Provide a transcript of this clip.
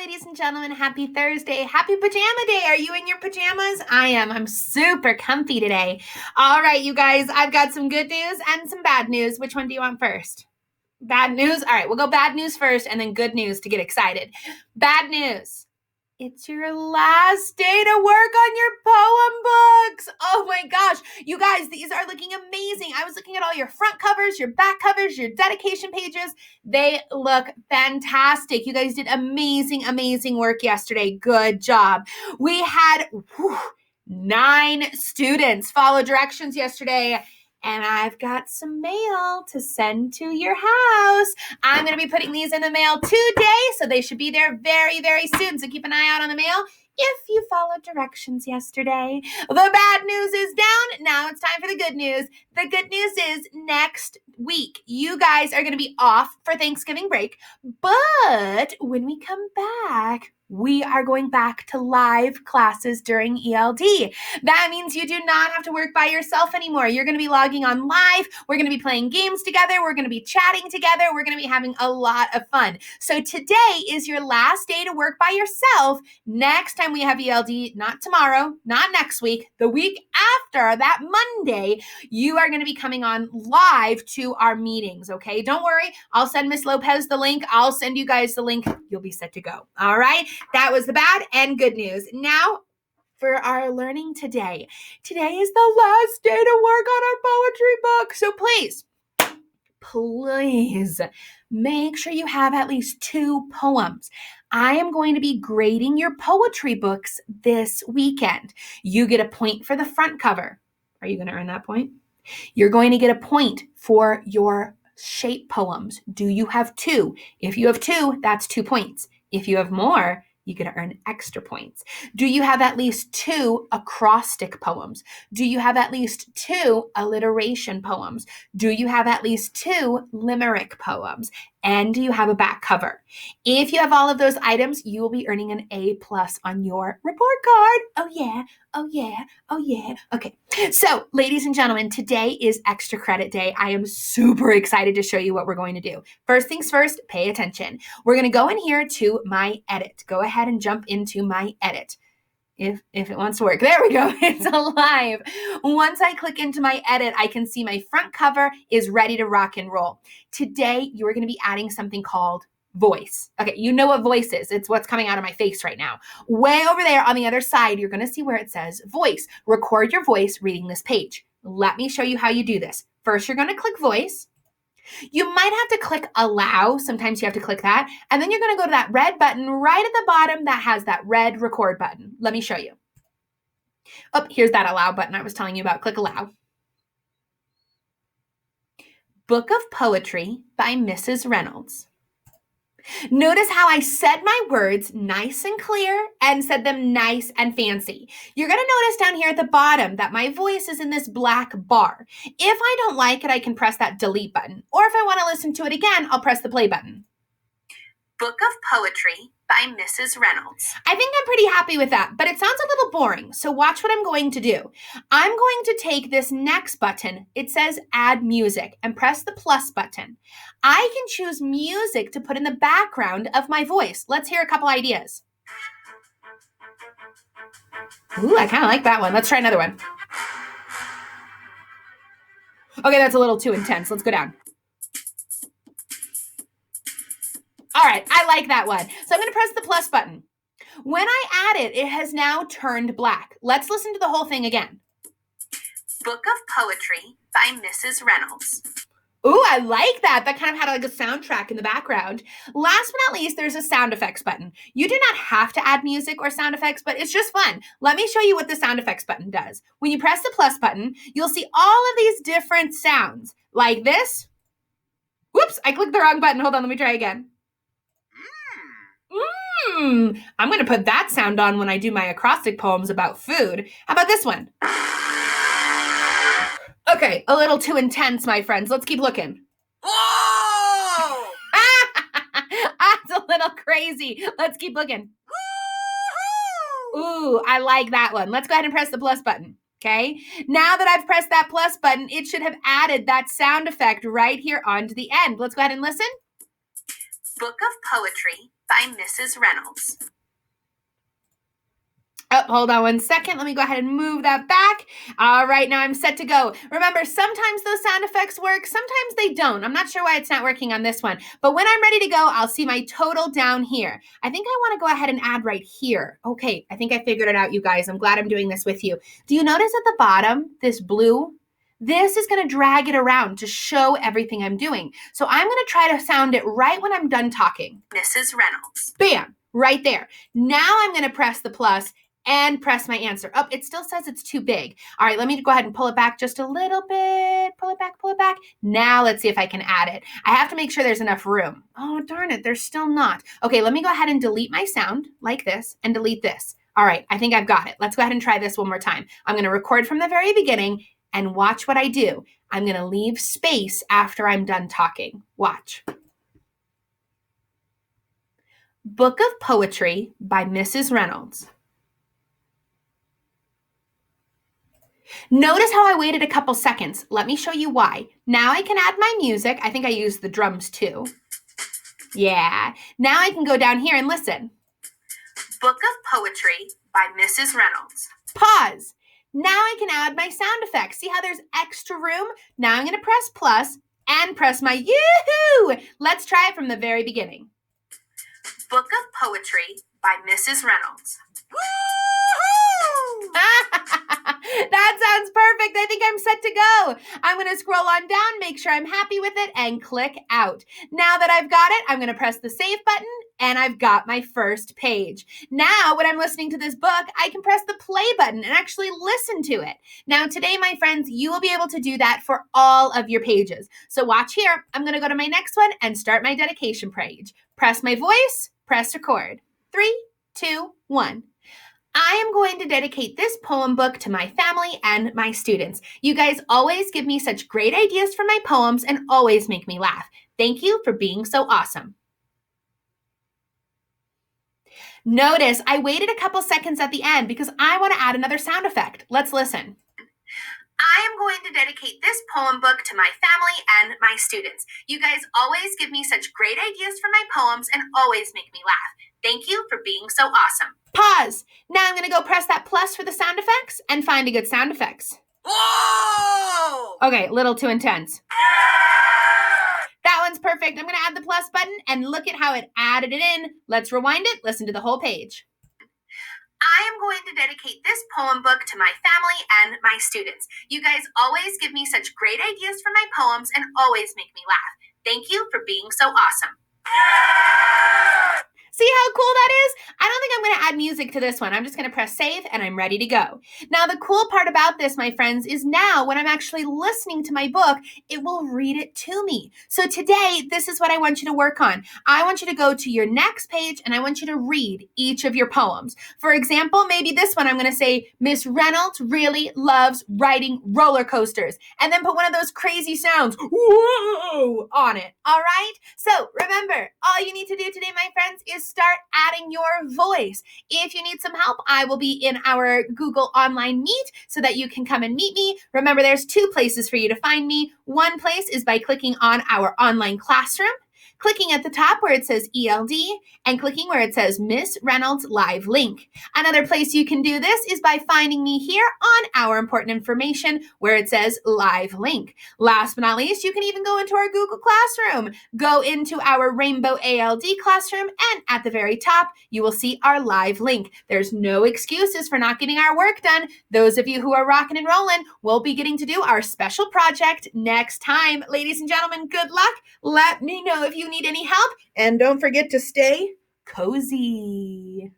ladies and gentlemen. Happy Thursday. Happy pajama day. Are you in your pajamas? I am. I'm super comfy today. All right, you guys, I've got some good news and some bad news. Which one do you want first? Bad news? All right, we'll go bad news first and then good news to get excited. Bad news. It's your last day to work on your poem books. Oh my gosh. You guys, these are looking amazing. I was looking at all your front covers, your back covers, your dedication pages. They look fantastic. You guys did amazing, amazing work yesterday. Good job. We had 9 students follow directions yesterday. And I've got some mail to send to your house. I'm going to be putting these in the mail today, so they should be there very, very soon. So keep an eye out on the mail if you followed directions yesterday. The bad news is down. Now it's time for the good news. The good news is next week, you guys are going to be off for Thanksgiving break. But when we come back, we are going back to live classes during ELD. That means you do not have to work by yourself anymore. You're going to be logging on live. We're going to be playing games together. We're going to be chatting together. We're going to be having a lot of fun. So today is your last day to work by yourself. Next time we have ELD, not tomorrow, not next week, the week after, that Monday, you are going to be coming on live to our meetings, okay? Don't worry. I'll send Miss Lopez the link. I'll send you guys the link. You'll be set to go. All right? That was the bad and good news. Now, for our learning today. Today is the last day to work on our poetry book. So please make sure you have at least 2 poems. I am going to be grading your poetry books this weekend. You get a point for the front cover. Are you going to earn that point? You're going to get a point for your shape poems. Do you have 2? If you have 2, that's 2 points. If you have more, you get to earn extra points. Do you have at least 2 acrostic poems? Do you have at least 2 alliteration poems? Do you have at least 2 limerick poems? And do you have a back cover? If you have all of those items, you will be earning an A+ on your report card. Oh yeah, oh yeah, oh yeah. Okay, so ladies and gentlemen, today is extra credit day. I am super excited to show you what we're going to do. First things first, pay attention. We're going to go in here to my edit. Go ahead and jump into my edit. If it wants to work. There we go. It's alive. Once I click into my edit, I can see my front cover is ready to rock and roll. Today, you're going to be adding something called voice. Okay, you know what voice is. It's what's coming out of my face right now. Way over there on the other side, you're going to see where it says voice. Record your voice reading this page. Let me show you how you do this. First, you're going to click voice. You might have to click allow. Sometimes you have to click that. And then you're going to go to that red button right at the bottom that has that red record button. Let me show you. Oh, here's that allow button I was telling you about. Click allow. Book of Poetry by Mrs. Reynolds. Notice how I said my words nice and clear and said them nice and fancy. You're going to notice down here at the bottom that my voice is in this black bar. If I don't like it, I can press that delete button. Or if I want to listen to it again, I'll press the play button. Book of Poetry by Mrs. Reynolds. I think I'm pretty happy with that, but it sounds a little boring. So watch what I'm going to do. I'm going to take this next button. It says add music and press the plus button. I can choose music to put in the background of my voice. Let's hear a couple ideas. Ooh, I kind of like that one. Let's try another one. Okay, that's a little too intense. Let's go down. All right, I like that one. So I'm going to press the plus button. When I add it, it has now turned black. Let's listen to the whole thing again. Book of Poetry by Mrs. Reynolds. Ooh, I like that. That kind of had like a soundtrack in the background. Last but not least, there's a sound effects button. You do not have to add music or sound effects, but it's just fun. Let me show you what the sound effects button does. When you press the plus button, you'll see all of these different sounds like this. Whoops, I clicked the wrong button. Hold on, let me try again. I'm going to put that sound on when I do my acrostic poems about food. How about this one? Okay, a little too intense, my friends. Let's keep looking. Whoa! That's a little crazy. Let's keep looking. Ooh, I like that one. Let's go ahead and press the plus button. Okay, now that I've pressed that plus button, it should have added that sound effect right here onto the end. Let's go ahead and listen. Book of Poetry by Mrs. Reynolds. Oh, hold on one second. Let me go ahead and move that back. All right, now I'm set to go. Remember, sometimes those sound effects work, sometimes they don't. I'm not sure why it's not working on this one. But when I'm ready to go, I'll see my total down here. I think I want to go ahead and add right here. Okay, I think I figured it out, you guys. I'm glad I'm doing this with you. Do you notice at the bottom, this blue? This is going to drag it around to show everything I'm doing. So I'm going to try to sound it right when I'm done talking. Mrs. Reynolds. Bam, right there. Now I'm going to press the plus and press my answer. Oh, it still says it's too big. All right, let me go ahead and pull it back just a little bit. Pull it back, pull it back. Now let's see if I can add it. I have to make sure there's enough room. Oh, darn it, there's still not. Okay, let me go ahead and delete my sound like this and delete this. All right, I think I've got it. Let's go ahead and try this one more time. I'm gonna record from the very beginning and watch what I do. I'm gonna leave space after I'm done talking. Watch. Book of Poetry by Mrs. Reynolds. Notice how I waited a couple seconds. Let me show you why. Now I can add my music. I think I used the drums too. Yeah. Now I can go down here and listen. Book of Poetry by Mrs. Reynolds. Pause. Now I can add my sound effects. See how there's extra room? Now I'm going to press plus and press my yoo-hoo. Let's try it from the very beginning. Book of Poetry by Mrs. Reynolds. That sounds perfect. I think I'm set to go. I'm going to scroll on down, make sure I'm happy with it, and click out. Now that I've got it, I'm going to press the save button, and I've got my first page. Now, when I'm listening to this book, I can press the play button and actually listen to it. Now, today, my friends, you will be able to do that for all of your pages. So watch here. I'm going to go to my next one and start my dedication page. Press my voice, press record. 3, 2, 1. I am going to dedicate this poem book to my family and my students. You guys always give me such great ideas for my poems and always make me laugh. Thank you for being so awesome. Notice I waited a couple seconds at the end because I want to add another sound effect. Let's listen. I am going to dedicate this poem book to my family and my students. You guys always give me such great ideas for my poems and always make me laugh. Thank you for being so awesome. Pause. Now I'm going to go press that plus for the sound effects and find a good sound effects. Whoa! Okay, a little too intense. That one's perfect. I'm going to add the plus button and look at how it added it in. Let's rewind it. Listen to the whole page. I am going to dedicate this poem book to my family and my students. You guys always give me such great ideas for my poems and always make me laugh. Thank you for being so awesome. See how cool that is? I don't think I'm going to add music to this one. I'm just going to press save and I'm ready to go. Now, the cool part about this, my friends, is now when I'm actually listening to my book, it will read it to me. So today, this is what I want you to work on. I want you to go to your next page and I want you to read each of your poems. For example, maybe this one, I'm going to say, Miss Reynolds really loves riding roller coasters. And then put one of those crazy sounds, whoa, on it. All right? So remember, all you need to do today, my friends, is start adding your voice. If you need some help, I will be in our Google Online Meet so that you can come and meet me. Remember, there's 2 places for you to find me. One place is by clicking on our online classroom, clicking at the top where it says ELD, and clicking where it says Miss Reynolds Live Link. Another place you can do this is by finding me here on our important information where it says Live Link. Last but not least, you can even go into our Google Classroom, go into our Rainbow ALD classroom, and at the very top, you will see our Live Link. There's no excuses for not getting our work done. Those of you who are rocking and rolling will be getting to do our special project next time. Ladies and gentlemen, good luck. Let me know if you need any help, and don't forget to stay cozy.